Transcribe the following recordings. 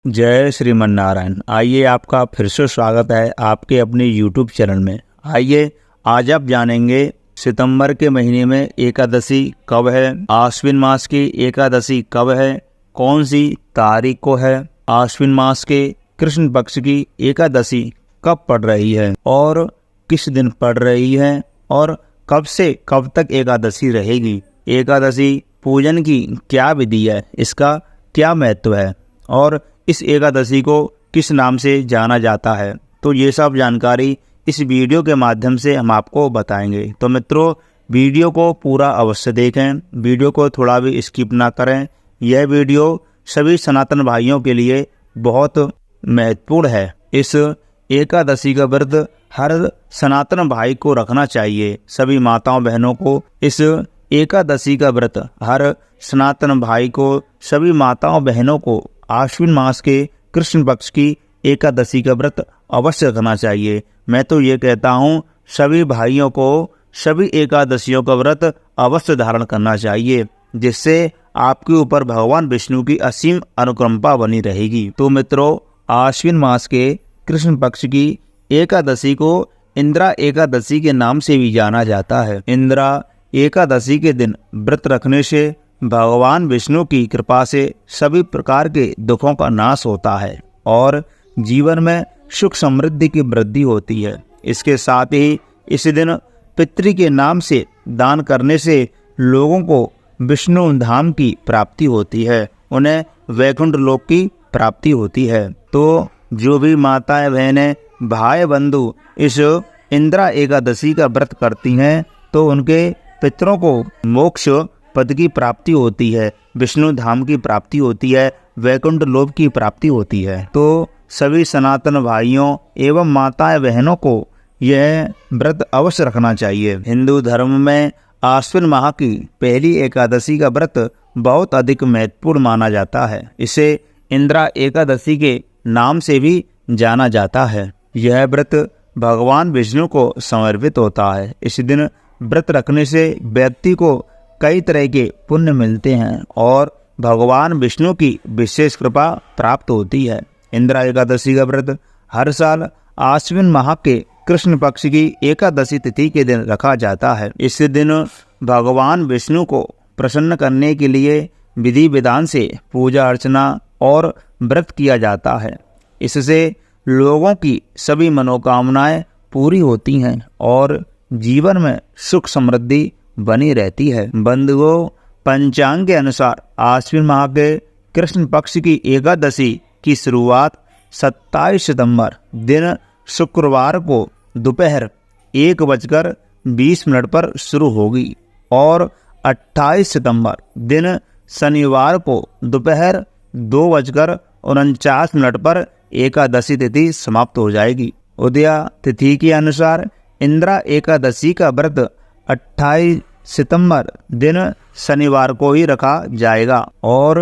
जय श्रीमन नारायण। आइए, आपका फिर से स्वागत है आपके अपने YouTube चैनल में। आइए, आज आप जानेंगे सितंबर के महीने में एकादशी कब है, आश्विन मास की एकादशी कब है, कौन सी तारीख को है, आश्विन मास के कृष्ण पक्ष की एकादशी कब पड़ रही है और किस दिन पड़ रही है और कब से कब तक एकादशी रहेगी, एकादशी पूजन की क्या विधि है, इसका क्या महत्व है और इस एकादशी को किस नाम से जाना जाता है। तो ये सब जानकारी इस वीडियो के माध्यम से हम आपको बताएंगे। तो मित्रों, वीडियो को पूरा अवश्य देखें, वीडियो को थोड़ा भी स्किप ना करें। यह वीडियो सभी सनातन भाइयों के लिए बहुत महत्वपूर्ण है। इस एकादशी का व्रत हर सनातन भाई को रखना चाहिए। सभी माताओं बहनों को इस एकादशी का व्रत, हर सनातन भाई को, सभी माताओं बहनों को आश्विन मास के कृष्ण पक्ष की एकादशी का व्रत अवश्य रखना चाहिए। मैं तो ये कहता हूँ, सभी भाइयों को सभी एकादशियों का व्रत अवश्य धारण करना चाहिए, जिससे आपके ऊपर भगवान विष्णु की असीम अनुकंपा बनी रहेगी। तो मित्रों, आश्विन मास के कृष्ण पक्ष की एकादशी को इंद्रा एकादशी के नाम से भी जाना जाता है। इंद्रा एकादशी के दिन व्रत रखने से भगवान विष्णु की कृपा से सभी प्रकार के दुखों का नाश होता है और जीवन में सुख समृद्धि की वृद्धि होती है। इसके साथ ही इस दिन पितृ के नाम से दान करने से लोगों को विष्णु धाम की प्राप्ति होती है, उन्हें वैकुंठ लोक की प्राप्ति होती है। तो जो भी माताएं बहनें भाई बंधु इस इंद्रा एकादशी का व्रत करती हैं तो उनके पितरों को मोक्ष पद की प्राप्ति होती है, विष्णु धाम की प्राप्ति होती है, वैकुंठ लोक की प्राप्ति होती है। तो सभी सनातन भाइयों एवं माताएं बहनों को यह व्रत अवश्य रखना चाहिए। हिंदू धर्म में आश्विन माह की पहली एकादशी का व्रत बहुत अधिक महत्वपूर्ण माना जाता है। इसे इंद्रा एकादशी के नाम से भी जाना जाता है। यह व्रत भगवान विष्णु को समर्पित होता है। इस दिन व्रत रखने से व्यक्ति को कई तरह के पुण्य मिलते हैं और भगवान विष्णु की विशेष कृपा प्राप्त होती है। इंद्रा एकादशी का व्रत हर साल आश्विन माह के कृष्ण पक्ष की एकादशी तिथि के दिन रखा जाता है। इस दिन भगवान विष्णु को प्रसन्न करने के लिए विधि विधान से पूजा अर्चना और व्रत किया जाता है। इससे लोगों की सभी मनोकामनाएं पूरी होती हैं और जीवन में सुख समृद्धि बनी रहती है। बंधुओं, पंचांग के अनुसार आश्विन माह के कृष्ण पक्ष की एकादशी की शुरुआत 27 सितंबर दिन शुक्रवार को दोपहर 1:20 पर शुरू होगी और 28 सितंबर दिन शनिवार को दोपहर 2:49 पर एकादशी तिथि समाप्त हो जाएगी। उदया तिथि के अनुसार इंद्रा एकादशी का व्रत 28 सितंबर दिन शनिवार को ही रखा जाएगा और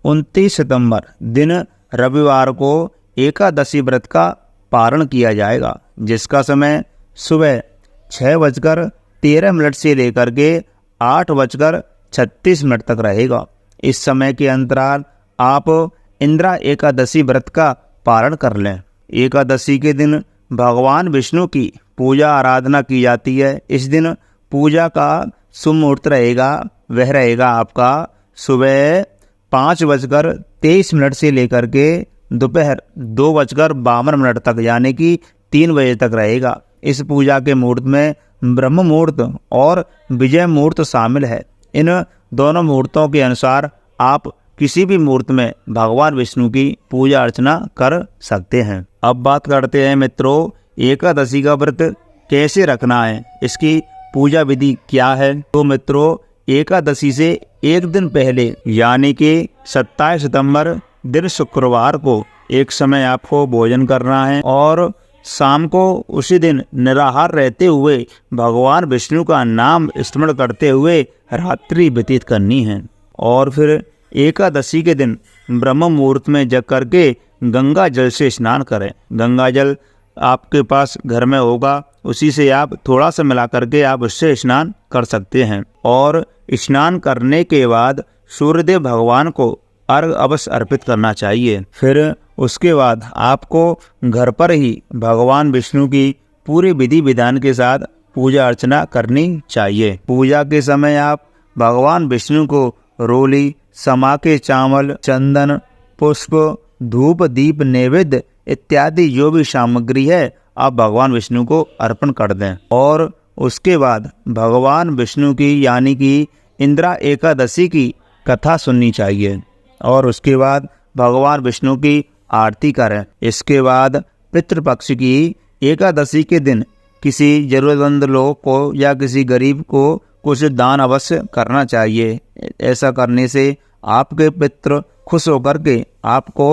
29 सितंबर दिन रविवार को एकादशी व्रत का पारण किया जाएगा, जिसका समय सुबह 6:13 से लेकर के 8:36 तक रहेगा। इस समय के अंतराल आप इंद्रा एकादशी व्रत का पारण कर लें। एकादशी के दिन भगवान विष्णु की पूजा आराधना की जाती है। इस दिन पूजा का शुभ मुहूर्त रहेगा, वह रहेगा आपका सुबह 5:23 से लेकर के दोपहर 2:52 तक, यानी कि 3 बजे तक रहेगा। इस पूजा के मुहूर्त में ब्रह्म मुहूर्त और विजय मुहूर्त शामिल है। इन दोनों मुहूर्तों के अनुसार आप किसी भी मुहूर्त में भगवान विष्णु की पूजा अर्चना कर सकते हैं। अब बात करते हैं मित्रों, एकादशी का व्रत कैसे रखना है, इसकी पूजा विधि क्या है। तो मित्रों, एकादशी से एक दिन पहले यानी कि 27 सितंबर दिन शुक्रवार को एक समय आपको भोजन करना है और शाम को उसी दिन निराहार रहते हुए भगवान विष्णु का नाम स्मरण करते हुए रात्रि व्यतीत करनी है और फिर एकादशी के दिन ब्रह्म मुहूर्त में जग करके गंगा जल से स्नान करें। गंगा जल आपके पास घर में होगा, उसी से आप थोड़ा सा मिला करके आप उससे स्नान कर सकते हैं और स्नान करने के बाद सूर्यदेव भगवान को अर्घ अवश्य अर्पित करना चाहिए। फिर उसके बाद आपको घर पर ही भगवान विष्णु की पूरी विधि विधान के साथ पूजा अर्चना करनी चाहिए। पूजा के समय आप भगवान विष्णु को रोली, समा के चावल, चंदन, पुष्प, धूप, दीप, नैवेद्य इत्यादि जो भी सामग्री है आप भगवान विष्णु को अर्पण कर दें। और उसके बाद भगवान विष्णु की यानी कि इंदिरा एकादशी की कथा सुननी चाहिए और उसके बाद भगवान विष्णु की आरती करें। इसके बाद पितृपक्ष की एकादशी के दिन किसी जरूरतमंद लोग को या किसी गरीब को कुछ दान अवश्य करना चाहिए। ऐसा करने से आपके पितृ खुश होकर के आपको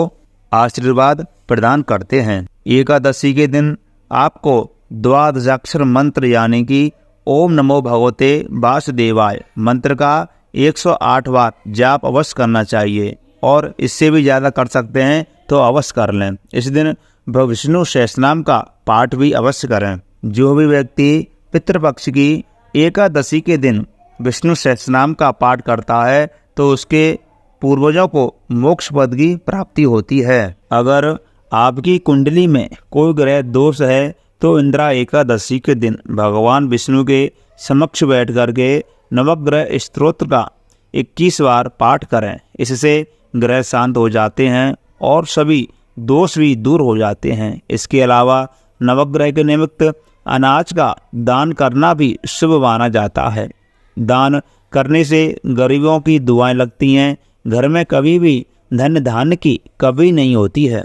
आशीर्वाद प्रदान करते हैं। एकादशी के दिन आपको द्वादशाक्षर मंत्र यानी कि ओम नमो भगवते वासुदेवाय मंत्र का 108 बार जाप अवश्य करना चाहिए और इससे भी ज़्यादा कर सकते हैं तो अवश्य कर लें। इस दिन विष्णु सहस्रनाम का पाठ भी अवश्य करें। जो भी व्यक्ति पितृपक्ष की एकादशी के दिन विष्णु सहस्रनाम का पाठ करता है तो उसके पूर्वजों को मोक्ष पद की प्राप्ति होती है। अगर आपकी कुंडली में कोई ग्रह दोष है तो इंदिरा एकादशी के दिन भगवान विष्णु के समक्ष बैठ करके नवग्रह स्तोत्र का 21 बार पाठ करें। इससे ग्रह शांत हो जाते हैं और सभी दोष भी दूर हो जाते हैं। इसके अलावा नवग्रह के निमित्त अनाज का दान करना भी शुभ माना जाता है। दान करने से गरीबों की दुआएं लगती हैं। घर में कभी भी धन धान्य की कमी नहीं होती है।